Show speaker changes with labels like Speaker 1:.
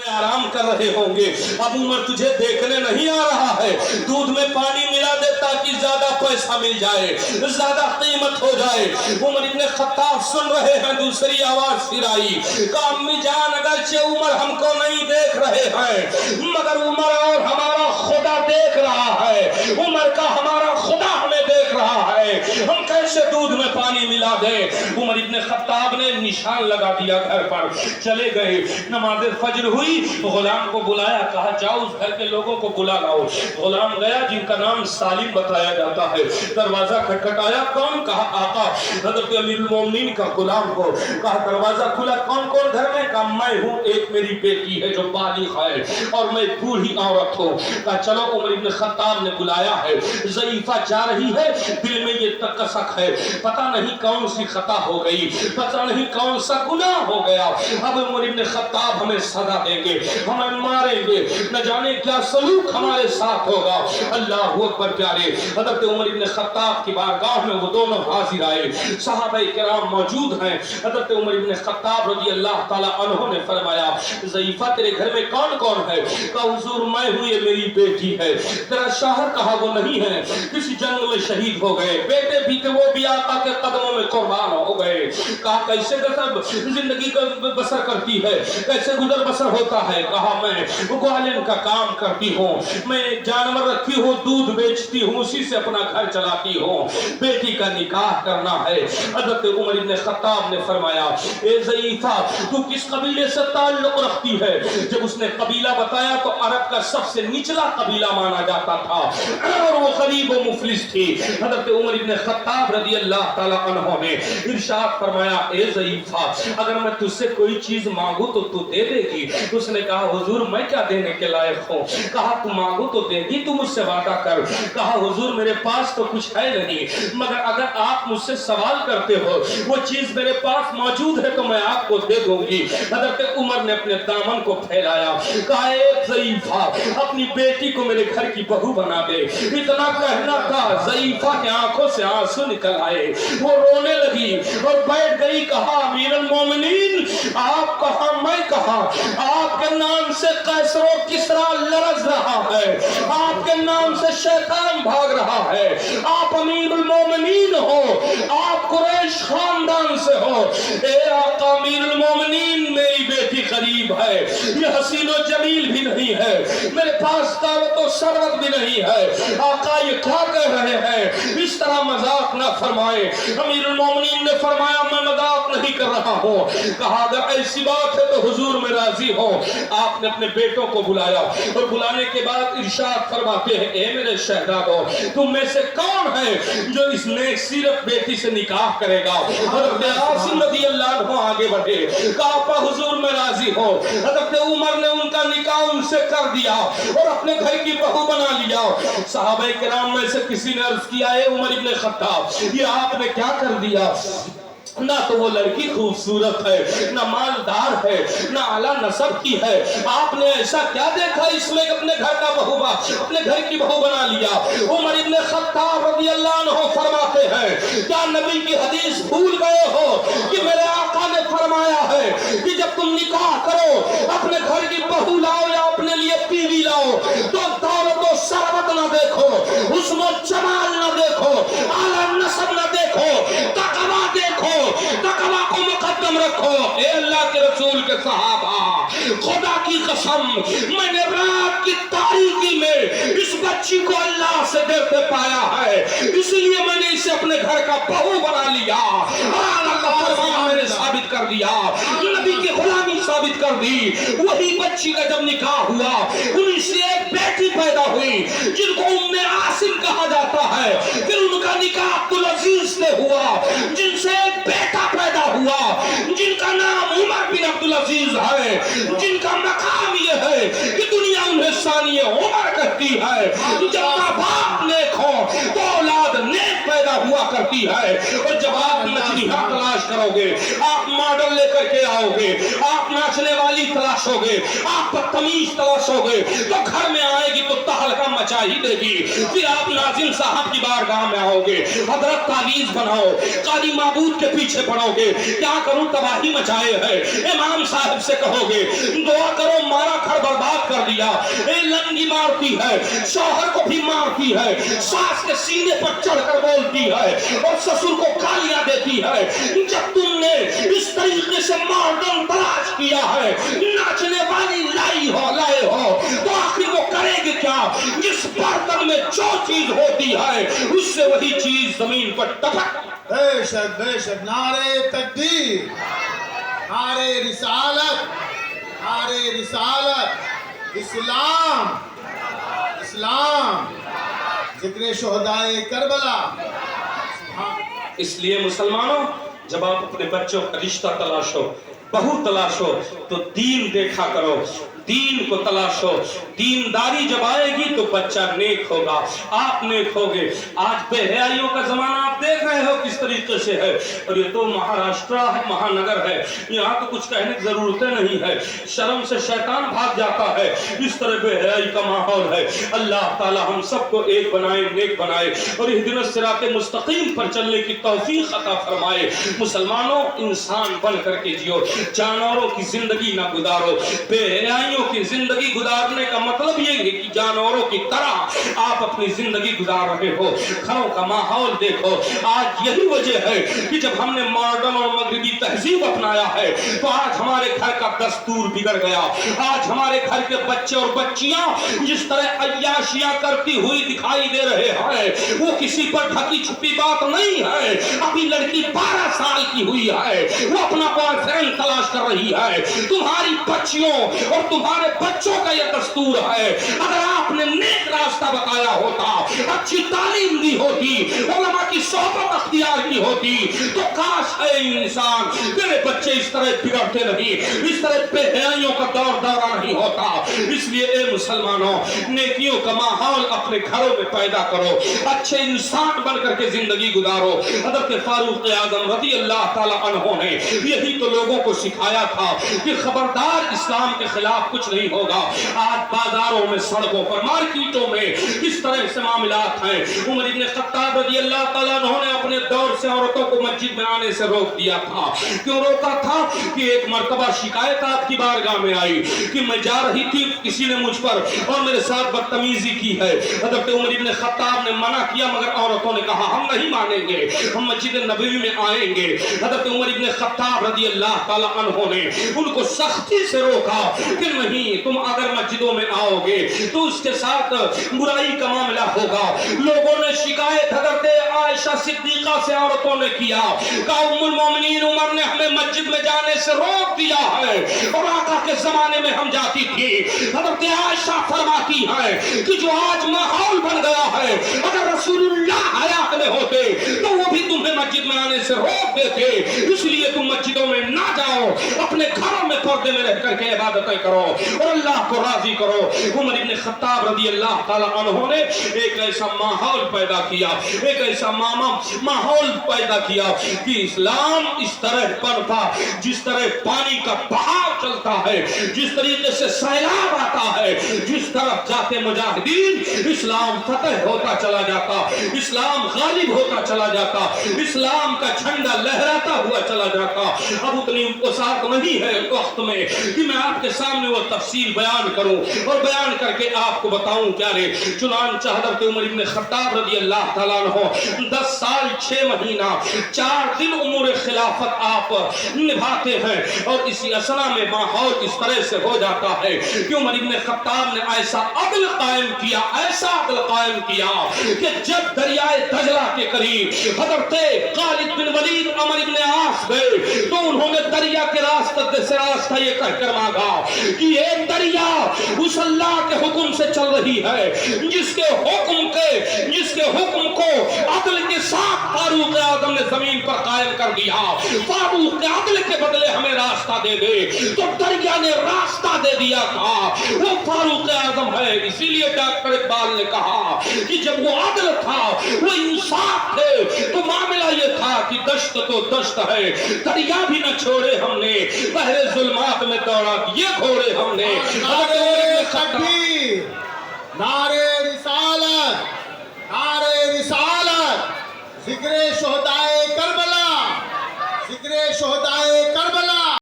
Speaker 1: आराम कर रहे होंगे। अब उमर तुझे देखने नहीं आ रहा है, दूध में पानी मिला दे ताकि ज्यादा पैसा मिल जाए, ज्यादा कीमत हो जाए। उमर इब्ने खत्ताब सुन रहे हैं, दूसरी आवाज फिर आई, अम्मी जान अगरचे उमर हमको नहीं देख रहे हैं मगर उमर और हमारा खुदा देख रहा है, उमर का हमारा खुदा हमें देख रहा है, हम कैसे दूध में पानी मिला दे। उमर इब्ने खत्ताब ने निशान लगा दिया, घर पर चले गए। नमाज फजर हुई, गुलाम को बुलाया, कहा जाओ उस घर के लोगों को बुला लाओ। गुलाम गया, जिनका नाम सालिम बताया जाता है। दरवाजा खटखटाया, कौन? कहा आका। हजरत अमीरुल मोमिनीन का गुलाम को कहा दरवाजा खुला, कौन कौन घर में? कहा मैं हूँ, एक मेरी बेटी है जो बालिग है और मैं बूढ़ी औरत हूँ। कहा चलो। उमर इब्ने खत्ताब ने बुलाया है, ज़ईफा जा रही है, दिल में ये तकसक है, पता नहीं कौन सी खता हो गई, पता नहीं कौन सा गुनाह हो गया। अब उमर इब्ने खत्ताब हमें सजा देंगे, हमें मारेंगे, न जाने क्या सलूक हमारे साथ होगा। अल्लाह अकबर प्यारे। हज़रत उमर इब्ने खत्ताब की बारगाह में वो दोनों हाजिर आए, सहाबाए किराम मौजूद हैं। हज़रत उमर इब्ने खत्ताब रज़ी अल्लाह ताला अन्हु ने फरमाया, ज़ईफा तेरे घर में कौन कौन है? कहा हुजूर मैं हूँ, ये मेरी बेटी है। तेरा शौहर? कहा वो नहीं है, किसी जंग में शहीद हो गए। बेटे भी थे, वो भी आका के कदमों में कुर्बान हो गए। कहा कैसे जिंदगी का बसर करती है, कैसे गुजर बसर होता है? कहा मैं ग्वालिन का काम करती हूँ, मैं जानवर रखी हूँ, दूध बेचती हूँ, उसी से अपना घर चलाती हूँ, बेटी का निकाह करना है। हज़रत उमर इब्ने खत्ताब ने फरमाया, ए ज़ईफा तू किस कबीले से ताल्लुक रखती है? जब उसने कबीला बताया तो अरब का सबसे निचला कबीला माना जाता था और वो गरीब व मुफलिस थी। हज़रत उमर इब्ने खत्ताब रज़ी अल्लाह ताला अन्हु ने इरशाद फरमाया, ए ज़ईफा अगर मैं तुझसे कोई चीज मांगू तो तू दे देगी? उसने कहा हुजूर मैं क्या देने के लायक हूँ? कहा तू मांगू तो देगी, तू मुझसे वादा कर। कहा हुजूर मेरे पास तो कुछ है नहीं, मगर अगर आप मुझसे सवाल करते हो वो चीज मेरे पास मौजूद है तो मैं आपको दे दूंगी। हज़रत उमर ने अपने दामन को फैलाया, कहा ए ज़ईफा अपनी बेटी को मेरे घर की बहू बना दे। इतना कहना था, ज़ईफा की आंखों से आंसू निकल आए, वो रोने लगी और बैठ गई। कहा अमीरुल मोमिनीन आप कहा, मैं कहा, आपके नाम से कैसर और किसरा लरज़ रहा है, आपके नाम से शैतान भाग रहा है, आप अमीरुल मोमिनीन हो, आप कुरैश खानदान से हो। ए आका अमीरुल मोमिनीन मेरी बेटी करीब है, ये हसीन और जमील भी नहीं है, मेरे पास दावत और शरबत भी नहीं है। आका ये क्या कह रहे हैं? इस तरह मजाक ना फरमाए। अमीरुल मोमिनीन ने फरमाया मैं मजाक नहीं कर रहा हूँ। कहा अगर ऐसी बात है तो हुजूर में राजी हो। आपने अपने बेटों को बुलाया और बुलाने के बाद इरशाद फरमाते हैं, ए मेरे शहजादों तुम में से कौन है जो इस नेक सीरत बेटी से निकाह करेगा? हज़रत आसिम रज़ी अल्लाह अन्हु आगे बढ़े, कहा हुजूर में राजी हो। हज़रत उमर ने उनका निकाह उनसे कर दिया और अपने घर की बहू बना लिया। सहाबाए किराम में से किसी ने अर्ज किया, ए उमर इब्ने खत्ताब ये आपने क्या कर दिया? ना तो वो लड़की खूबसूरत है, ना मालदार है, ना आला नसब की है, आपने ऐसा क्या देखा इसमें अपने घर का बहू अपने घर की बहू बना लिया? उमर इब्ने खत्ताब रज़ी अल्लाह अन्हु फरमाते हैं, क्या नबी की हदीस भूल गए हो कि मेरे आका ने फरमाया है कि जब तुम निकाह करो अपने घर की बहू लाओ या अपने लिए बीवी लाओ तो दौलत और शरबत ना देखो, हुस्न और जमाल ना देखो, आला नसब ना देखो, तकवा देखो, तकवा को मुकद्दम रखो। ए अल्लाह के रसूल के सहाबा खुदा की कसम मैंने रात की तारीकी में इस बच्ची को अल्लाह से डरते पाया है, इसलिए मैंने इसे अपने घर का बहू बना लिया। मैंने साबित कर दिया, नबी की गुलामी साबित कर दी। वही बच्ची का जब निकाह हुआ उन्हीं से एक बेटी पैदा हुई जिनको उम्मे आसिम कहा जाता है। फिर उनका निकाह अब्दुल अजीज से हुआ जिनसे एक बेटा पैदा हुआ जिनका नाम उमर बिन अब्दुल अजीज है, जिनका मकाम ये है कि दुनिया उन्हें सानिए उमर कहती है। जब बाप नेक हो तो औलाद नेक पैदा हुआ करती है। और जब आप मछलियां तलाश करोगे, आप मॉडल लेकर के आओगे, आप नाचने वाली तलाशोगे, आप बदतमीज तलाशोगे तो घर में आएगी तो तहलका मचा ही देगी। फिर आप नाज़िम साहब की बारगाह में आओगे, हजरत तावीज बनाओ, काली माबूद के पीछे पड़ोगे, क्या करूं तबाही मचाए है। इमाम साहब से कहोगे दुआ करो मारा दिया। लंगी मारती है, शौहर को भी मारती है, सास के सीने पर चढ़कर बोलती है और ससुर को गालियां देती है। जब तुमने इस तरीके से मॉडर्न तलाश किया है, नाचने वाली लाए हो, तो आखिर वो करेगी क्या? जिस बर्तन में जो चीज होती है उससे वही चीज जमीन पर टपक।
Speaker 2: बेशक बेशक, नारे तकबीर, नारे रिसालत, नारे रिसालत, इस्लाम, इस्लाम, जिक्र शुहदाए करबला।
Speaker 1: इसलिए मुसलमानों, जब आप अपने बच्चों का रिश्ता तलाशो, बहू तलाशो, तो दीन देखा करो, दीन को तलाशो। दीनदारी जब आएगी तो बच्चा नेक होगा, आप नेक होगे। आज बेहयाइयों का जमाना आप देख रहे हो किस तरीके से है, और ये तो महाराष्ट्र है, महानगर है, यहाँ तो कुछ कहने की जरूरत नहीं है। शर्म से शैतान भाग जाता है, इस तरह बेहयाई का माहौल है। अल्लाह ताला हम सबको एक बनाए, नेक बनाए, और इहदिनस सिराते मुस्तकीम पर चलने की तौफीक अता फरमाए। मुसलमानों, इंसान बन करके जियो, जानवरों की जिंदगी ना गुजारो। बेहयाइयों की जिंदगी गुजारने का मतलब ये है कि जानवरों की तरह आप अपनी जिंदगी गुजार रहे हो। घरों का माहौल देखो, आज यही वजह है कि जब हमने मॉडर्न और मगरिबी तहजीब अपनाया है तो आज हमारे घर का दस्तूर बिगड़ गया। आज हमारे घर के बच्चे और बच्चियां जिस तरह अय्याशियां करती हुई दिखाई दे रहे हैं, वो किसी पर ढकी छुपी बात नहीं है। अभी लड़की 12 साल की हुई है, वो अपना बॉयफ्रेंड तलाश कर रही है। तुम्हारी बच्चियों और तुम्हारे बच्चों का यह दस्तूर है। अगर आपने नेक रास्ता बताया होता, अच्छी तालीम दी होती, उलमा की सोहबत अख्तियार की होती, तो काश है इंसान तेरे बच्चे इस तरह बिगड़ते नहीं, इस तरह बेहयाइयों का दौर दौरा नहीं होता। इसलिए ए मुसलमानों, नेकियों का माहौल अपने घरों में पैदा करो, अच्छे इंसान बन करके जिंदगी गुजारो। हज़रत फारूक आज़म रज़ी अल्लाह ताला अन्हु ने यही तो लोगों को सिखाया था कि खबरदार, इस्लाम के खिलाफ कुछ नहीं होगा। आज बाजारों में, सड़कों पर, मार्केटों में किस तरह से मामलात हैं। उमर इब्न खत्ताब रज़ी अल्लाह ताला अन्हु ने अपने दौर से औरतों को मस्जिद में आने से रोक दिया था। क्यों रोका था? कि एक मर्तबा शिकायत आपकी बारगाह में आई कि मैं जा रही थी, किसी ने मुझ पर और मेरे साथ बदतमीजी की है। हज़रत उमर इब्न खत्ताब ने मना किया, मगर औरतों ने कहा हम नहीं मानेंगे, हम मस्जिद नबवी में आएंगे। हज़रत उमर इब्न खत्ताब रज़ी अल्लाह ताला अन्हु ने उनको सख्ती से रोका कि नहीं, तुम अगर मस्जिदों में आओगे तो उसके साथ बुराई का मामला होगा। लोगों ने शिकायत हज़रत आयशा सिद्दीका से औरतों ने किया, कहा उम्मुल मोमिनीन उमर ने हमें मस्जिद में जाने से रोक दिया है, और आका के जमाने में हम जाती थी। हज़रत आयशा फरमाती है कि जो आज माहौल बन गया है, अगर रसूलुल्लाह हयात में होते तो वो भी तुम्हें मस्जिद में आने से रोक देते। इसलिए तुम मस्जिदों में ना जाओ, अपने घरों में पर्दे में रह करके इबादतें करो और अल्लाह को राजी करो। उमर इब्न खत्ताब रज़ी अल्लाह ताला अन्हु ने एक ऐसा माहौल पैदा किया, एक ऐसा माहौल पैदा किया कि इस्लाम इस तरह पनपा, जिस तरह पानी का बहाव चलता है, जिस तरीके से सैलाब आता है, जिस तरफ जाते मुजाहिदीन इस्लाम फतह होता चला जाता, इस्लाम गालिब होता चला जाता, इस्लाम का झंडा लहराता हुआ चला जाता। अब उतनी वसात नहीं है वक्त में कि मैं आपके सामने वो तफसील बयान करूं और बयान करके आपको बताऊं क्या रे। चुनांचे हज़रत उमर इब्न खत्ताब रज़ी अल्लाह ताला अन्हु 10 साल 6 महीना 4 दिन उम्र खिलाफत आप निभाते हैं, और इसी असना में माहौल इस तरह से हो जाता है कि उमर इब्न खत्ताब ने ऐसा अदल कायम किया, ऐसा अदल कायम किया कि जब दरियाए दजला के करीब हज़रत खालिद बिन वलीद अमर इब्न आस गए तो उन्होंने दरिया के रास्ते से रास्ता ये कहकर मांगा कि ये दरिया उस अल्लाह के हुक्म से चल रही है जिसके हुक्म को अदल के साथ फारूक आज़म ने जमीन पर कायम कर दिया। फारूक के अदल के बदले हमें रास्ता दे दे, तो दरिया ने रास्ता दे दिया था, वो फारूक आज़म है। इसीलिए डॉक्टर इकबाल ने कहा कि जब वो अदल था, वो इंसाफ थे, तो मामला ये था कि दश्त तो दश्त है, दरिया भी न छोड़े हमने, पहले जुल्मात में दौड़ा ये घोड़े हमने।
Speaker 2: नारे रिसालत, नारे रिसालत, जिक्र शुहदाए करबला, जिक्र शुहदाए